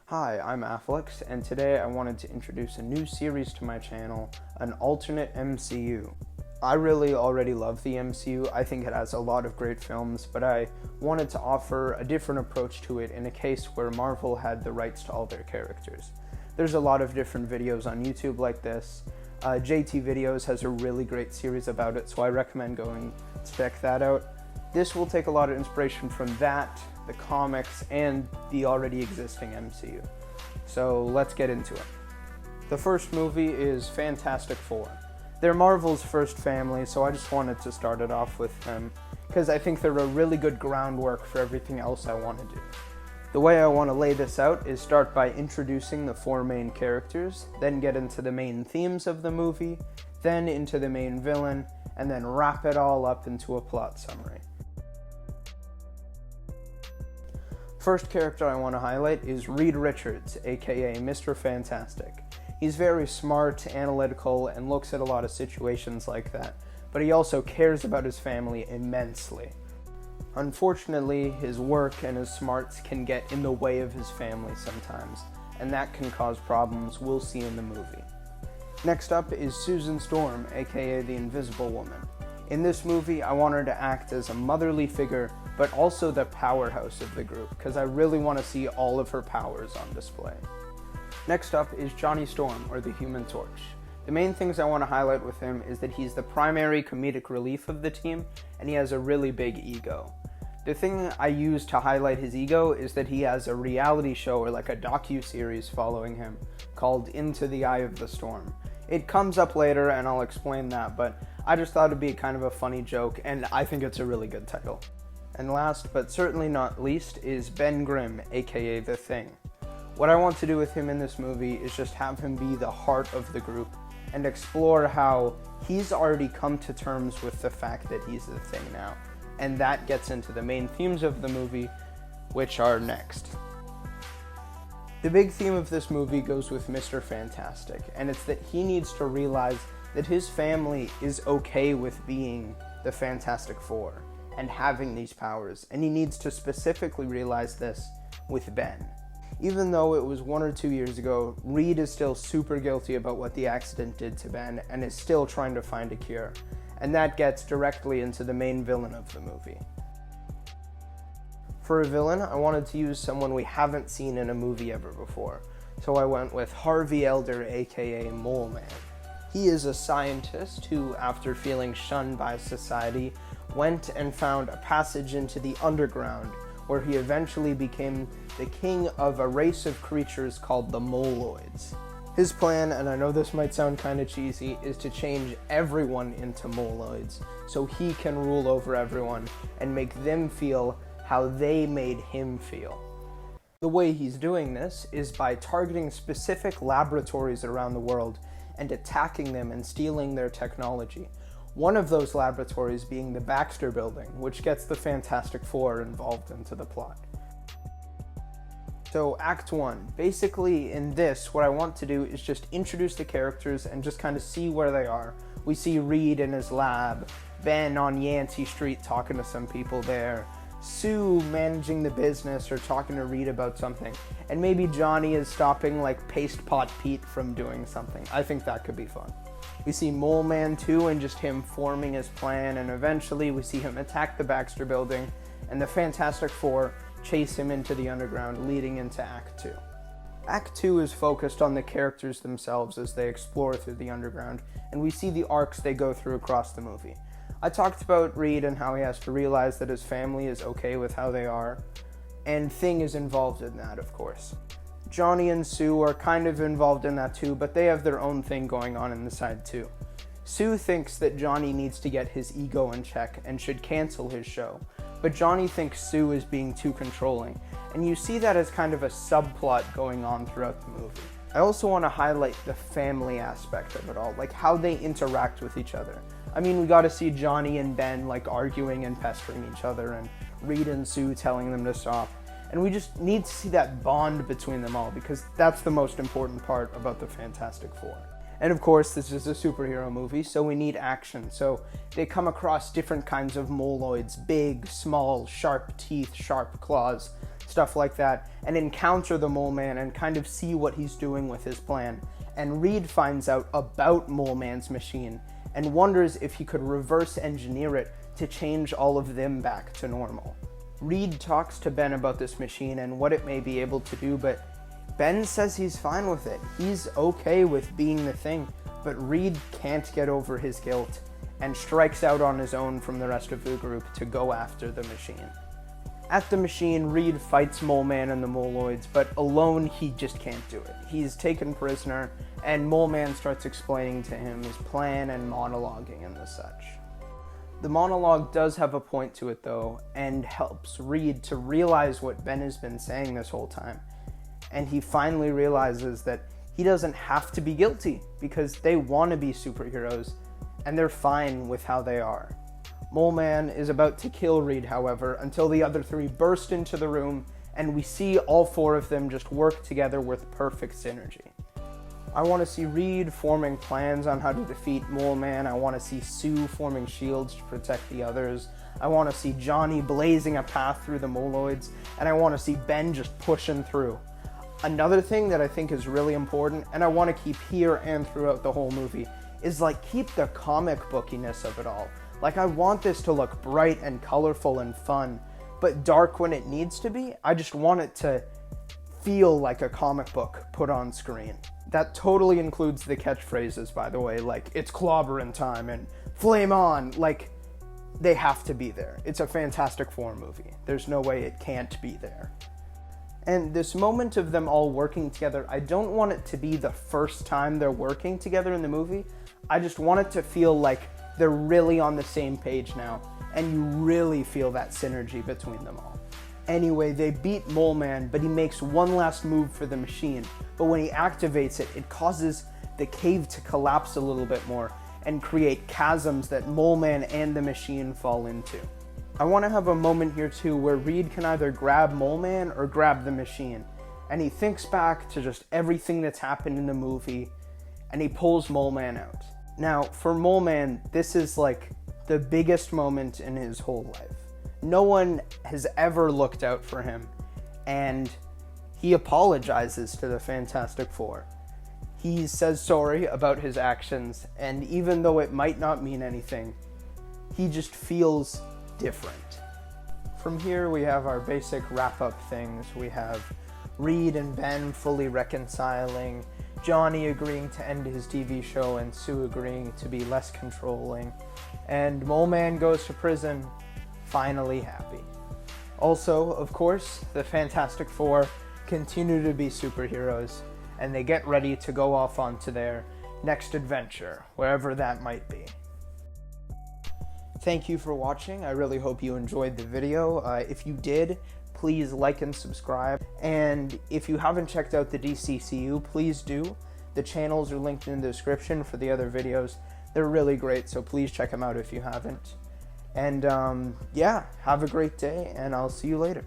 Hi, I'm Afflex, and today I wanted to introduce a new series to my channel, an alternate MCU. I really already love the MCU. I think it has a lot of great films, but I wanted to offer a different approach to it in a case where Marvel had the rights to all their characters. There's a lot of different videos on YouTube like this. JT Videos has a really great series about it, so I recommend going to check that out. This will take a lot of inspiration from that, the comics, and the already existing MCU. So let's get into it. The first movie is Fantastic Four. They're Marvel's first family, so I just wanted to start it off with them, because I think they're a really good groundwork for everything else I want to do. The way I want to lay this out is start by introducing the four main characters, then get into the main themes of the movie, then into the main villain, and then wrap it all up into a plot summary. First character I want to highlight is Reed Richards, aka Mr. Fantastic. He's very smart, analytical, and looks at a lot of situations like that, but he also cares about his family immensely. Unfortunately, his work and his smarts can get in the way of his family sometimes, and that can cause problems we'll see in the movie. Next up is Susan Storm, aka the Invisible Woman. In this movie, I want her to act as a motherly figure, but also the powerhouse of the group, because I really want to see all of her powers on display. Next up is Johnny Storm, or the Human Torch. The main things I want to highlight with him is that he's the primary comedic relief of the team, and he has a really big ego. The thing I use to highlight his ego is that he has a reality show, or like a docu-series following him, called Into the Eye of the Storm. It comes up later, and I'll explain that, but I just thought it'd be kind of a funny joke, and I think it's a really good title. And last, but certainly not least, is Ben Grimm, aka The Thing. What I want to do with him in this movie is just have him be the heart of the group and explore how he's already come to terms with the fact that he's the Thing now. And that gets into the main themes of the movie, which are next. The big theme of this movie goes with Mr. Fantastic, and it's that he needs to realize that his family is okay with being the Fantastic Four and having these powers, and he needs to specifically realize this with Ben. Even though it was 1 or 2 years ago, Reed is still super guilty about what the accident did to Ben and is still trying to find a cure, and that gets directly into the main villain of the movie. For a villain, I wanted to use someone we haven't seen in a movie ever before, so I went with Harvey Elder, aka Mole Man. He is a scientist who, after feeling shunned by society, went and found a passage into the underground, where he eventually became the king of a race of creatures called the Moloids. His plan, and I know this might sound kind of cheesy, is to change everyone into Moloids so he can rule over everyone and make them feel how they made him feel. The way he's doing this is by targeting specific laboratories around the world and attacking them and stealing their technology. One of those laboratories being the Baxter Building, which gets the Fantastic Four involved into the plot. So Act 1, basically in this, what I want to do is just introduce the characters and just kind of see where they are. We see Reed in his lab, Ben on Yancey Street talking to some people there, Sue managing the business or talking to Reed about something, and maybe Johnny is stopping like Paste Pot Pete from doing something. I think that could be fun. We see Mole Man too, and just him forming his plan, and eventually we see him attack the Baxter Building, and the Fantastic Four chase him into the underground, leading into Act 2. Act 2 is focused on the characters themselves as they explore through the underground, and we see the arcs they go through across the movie. I talked about Reed and how he has to realize that his family is okay with how they are, and Thing is involved in that, of course. Johnny and Sue are kind of involved in that too, but they have their own thing going on in the side too. Sue thinks that Johnny needs to get his ego in check and should cancel his show, but Johnny thinks Sue is being too controlling, and you see that as kind of a subplot going on throughout the movie. I also want to highlight the family aspect of it all, like how they interact with each other. I mean, we got to see Johnny and Ben like arguing and pestering each other, and Reed and Sue telling them to stop. And we just need to see that bond between them all, because that's the most important part about the Fantastic Four. And of course, this is a superhero movie, so we need action. So they come across different kinds of moloids, big, small, sharp teeth, sharp claws. stuff like that, and encounter the Mole Man and kind of see what he's doing with his plan. And Reed finds out about Mole Man's machine and wonders if he could reverse engineer it to change all of them back to normal. Reed talks to Ben about this machine and what it may be able to do, but Ben says he's fine with it. He's okay with being the Thing, but Reed can't get over his guilt and strikes out on his own from the rest of the group to go after the machine. At the machine, Reed fights Mole Man and the Moloids, but alone he just can't do it. He's taken prisoner, and Mole Man starts explaining to him his plan and monologuing and the such. The monologue does have a point to it though, and helps Reed to realize what Ben has been saying this whole time. And he finally realizes that he doesn't have to be guilty, because they want to be superheroes, and they're fine with how they are. Mole Man is about to kill Reed, however, until the other three burst into the room, and we see all four of them just work together with perfect synergy. I want to see Reed forming plans on how to defeat Mole Man. I want to see Sue forming shields to protect the others. I want to see Johnny blazing a path through the Moloids, and I want to see Ben just pushing through. Another thing that I think is really important, and I want to keep here and throughout the whole movie, is keep the comic bookiness of it all. I want this to look bright and colorful and fun, but dark when it needs to be. I just want it to feel like a comic book put on screen. That totally includes the catchphrases, by the way, it's clobbering time and flame on. They have to be there. It's a Fantastic Four movie. There's no way it can't be there. And this moment of them all working together, I don't want it to be the first time they're working together in the movie. I just want it to feel like they're really on the same page now, and you really feel that synergy between them all. Anyway, they beat Mole Man, but he makes one last move for the machine. But when he activates it, it causes the cave to collapse a little bit more and create chasms that Mole Man and the machine fall into. I want to have a moment here too where Reed can either grab Mole Man or grab the machine. And he thinks back to just everything that's happened in the movie, and he pulls Mole Man out. Now, for Mole Man, this is the biggest moment in his whole life. No one has ever looked out for him, and he apologizes to the Fantastic Four. He says sorry about his actions, and even though it might not mean anything, he just feels different. From here, we have our basic wrap-up things. We have Reed and Ben fully reconciling, Johnny agreeing to end his TV show, and Sue agreeing to be less controlling, and Mole Man goes to prison, finally happy. Also, of course, the Fantastic Four continue to be superheroes, and they get ready to go off onto their next adventure, wherever that might be. Thank you for watching. I really hope you enjoyed the video. If you did, please like and subscribe. And if you haven't checked out the DCCU, please do. The channels are linked in the description for the other videos. They're really great, so please check them out if you haven't. And yeah, have a great day, and I'll see you later.